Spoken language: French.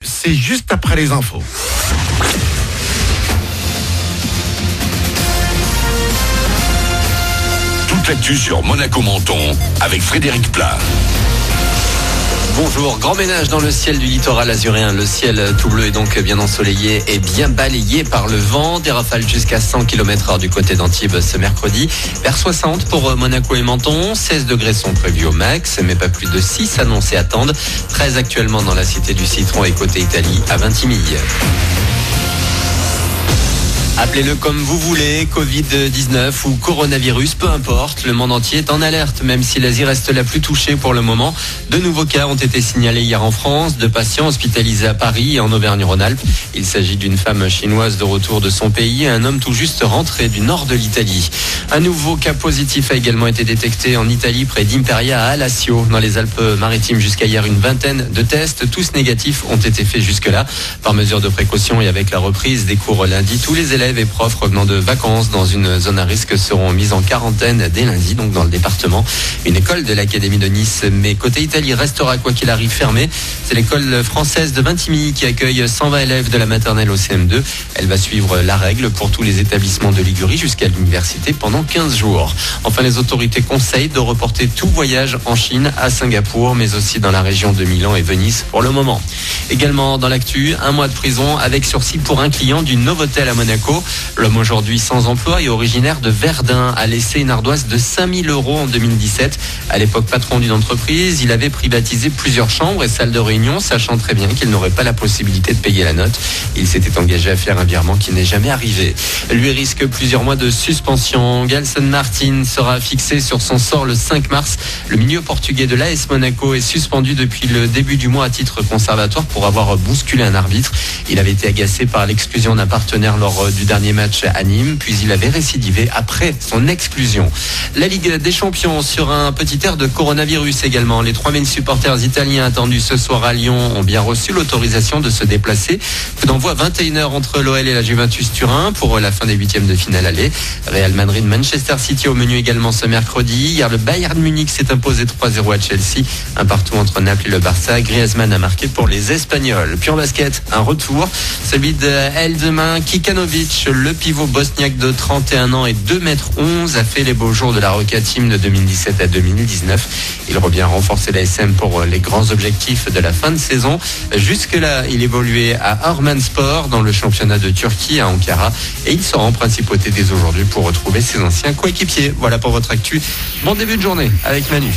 c'est juste après les infos. Toute l'actu sur Monaco Menton avec Frédéric Plat. Bonjour, grand ménage dans le ciel du littoral azuréen. Le ciel tout bleu est donc bien ensoleillé et bien balayé par le vent. Des rafales jusqu'à 100 km/h du côté d'Antibes ce mercredi. Vers 60 pour Monaco et Menton. 16 degrés sont prévus au max, mais pas plus de 6 annoncés attendent. 13 actuellement dans la cité du Citron et côté Italie à Vintimille. Appelez-le comme vous voulez, Covid-19 ou coronavirus, peu importe, le monde entier est en alerte, même si l'Asie reste la plus touchée pour le moment. De nouveaux cas ont été signalés hier en France, 2 patients hospitalisés à Paris et en Auvergne-Rhône-Alpes. Il s'agit d'une femme chinoise de retour de son pays et un homme tout juste rentré du nord de l'Italie. Un nouveau cas positif a également été détecté en Italie, près d'Imperia à Alassio, dans les Alpes-Maritimes. Jusqu'à hier, une vingtaine de tests, tous négatifs, ont été faits jusque-là. Par mesure de précaution et avec la reprise des cours lundi, tous les élèves et profs revenant de vacances dans une zone à risque seront mis en quarantaine dès lundi, donc dans le département. Une école de l'Académie de Nice, mais côté Italie, restera quoi qu'il arrive fermée. C'est l'école française de Vintimille qui accueille 120 élèves de la maternelle au CM2. Elle va suivre la règle pour tous les établissements de Ligurie jusqu'à l'université pendant 15 jours. Enfin, les autorités conseillent de reporter tout voyage en Chine, à Singapour, mais aussi dans la région de Milan et Venise pour le moment. Également dans l'actu, 1 mois de prison avec sursis pour un client du Novotel à Monaco. L'homme aujourd'hui sans emploi et originaire de Verdun a laissé une ardoise de 5 000 € en 2017. À l'époque patron d'une entreprise, il avait privatisé plusieurs chambres et salles de réunion, sachant très bien qu'il n'aurait pas la possibilité de payer la note. Il s'était engagé à faire un virement qui n'est jamais arrivé. Lui risque plusieurs mois de suspension. Gelson Martin sera fixé sur son sort le 5 mars. Le milieu portugais de l'AS Monaco est suspendu depuis le début du mois à titre conservatoire pour avoir bousculé un arbitre. Il avait été agacé par l'exclusion d'un partenaire lors du dernier match à Nîmes, puis il avait récidivé après son exclusion. La Ligue des Champions sur un petit air de coronavirus également. Les 3000 supporters italiens attendus ce soir à Lyon ont bien reçu l'autorisation de se déplacer. Coup d'envoi 21h entre l'OL et la Juventus Turin pour la fin des 8e de finale aller. Real Madrid, Manchester City au menu également ce mercredi. Hier, le Bayern Munich s'est imposé 3-0 à Chelsea. Un partout entre Naples et le Barça. Griezmann a marqué pour les Espagnols. Puis en basket, un retour, celui de Eldemain Kikanovic, le pivot bosniaque de 31 ans et 2,11 m, a fait les beaux jours de la Roca Team de 2017 à 2019. Il revient renforcer la SM pour les grands objectifs de la fin de saison. Jusque-là, il évoluait à Ormanspor dans le championnat de Turquie à Ankara et il sera en principauté dès aujourd'hui pour retrouver ses anciens coéquipiers. Voilà pour votre actu. Bon début de journée avec Manu.